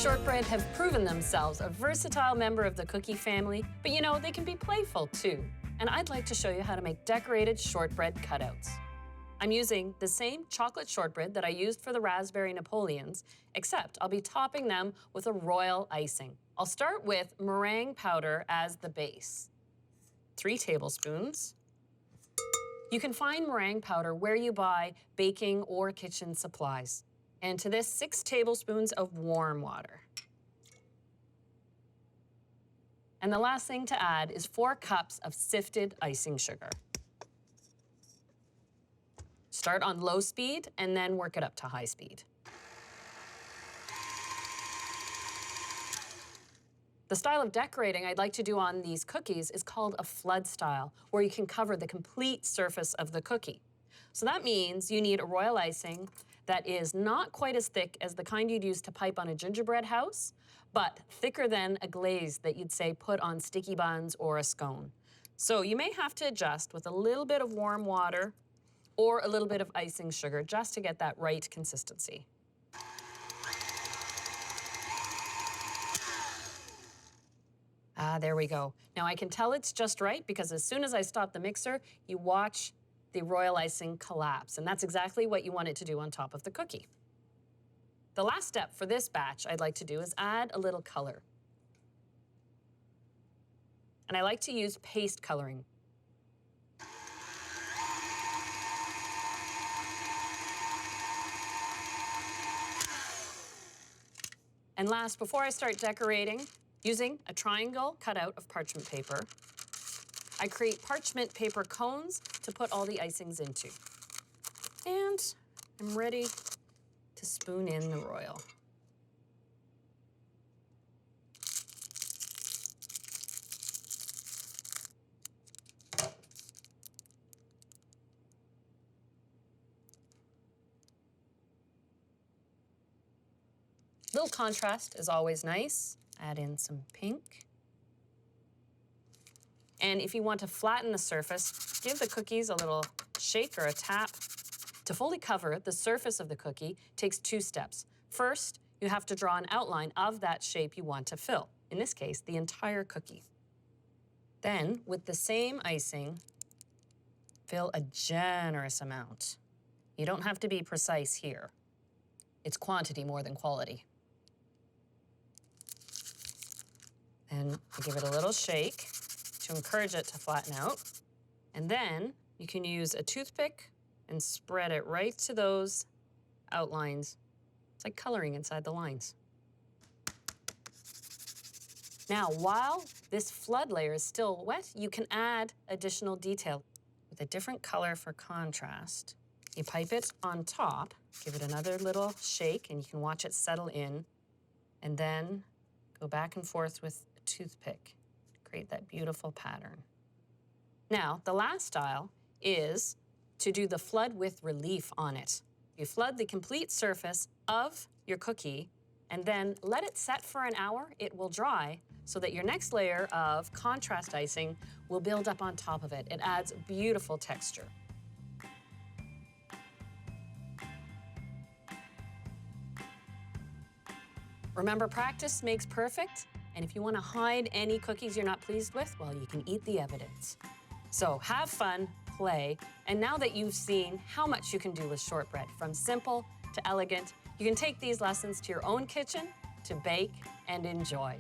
Shortbread have proven themselves a versatile member of the cookie family, but you know, they can be playful too. And I'd like to show you how to make decorated shortbread cutouts. I'm using the same chocolate shortbread that I used for the raspberry Napoleons, except I'll be topping them with a royal icing. I'll start with meringue powder as the base. 3 tablespoons. You can find meringue powder where you buy baking or kitchen supplies. And to this, 6 tablespoons of warm water. And the last thing to add is 4 cups of sifted icing sugar. Start on low speed and then work it up to high speed. The style of decorating I'd like to do on these cookies is called a flood style, where you can cover the complete surface of the cookie. So that means you need a royal icing that is not quite as thick as the kind you'd use to pipe on a gingerbread house, but thicker than a glaze that you'd say put on sticky buns or a scone. So you may have to adjust with a little bit of warm water or a little bit of icing sugar just to get that right consistency. There we go. Now I can tell it's just right because as soon as I stop the mixer, you watch the royal icing collapse, and that's exactly what you want it to do on top of the cookie. The last step for this batch I'd like to do is add a little color. And I like to use paste coloring. And last, before I start decorating, using a triangle cut out of parchment paper, I create parchment paper cones to put all the icings into. And I'm ready to spoon in the royal. Little contrast is always nice. Add in some pink. And if you want to flatten the surface, give the cookies a little shake or a tap. To fully cover the surface of the cookie takes 2 steps. First, you have to draw an outline of that shape you want to fill. In this case, the entire cookie. Then, with the same icing, fill a generous amount. You don't have to be precise here. It's quantity more than quality. And you give it a little shake to encourage it to flatten out. And then you can use a toothpick and spread it right to those outlines. It's like coloring inside the lines. Now, while this flood layer is still wet, you can add additional detail with a different color for contrast. You pipe it on top, give it another little shake, and you can watch it settle in, and then go back and forth with a toothpick. Create that beautiful pattern. Now, the last style is to do the flood with relief on it. You flood the complete surface of your cookie and then let it set for an hour. It will dry so that your next layer of contrast icing will build up on top of it. It adds beautiful texture. Remember, practice makes perfect. And if you want to hide any cookies you're not pleased with, well, you can eat the evidence. So have fun, play, and now that you've seen how much you can do with shortbread, from simple to elegant, you can take these lessons to your own kitchen to bake and enjoy.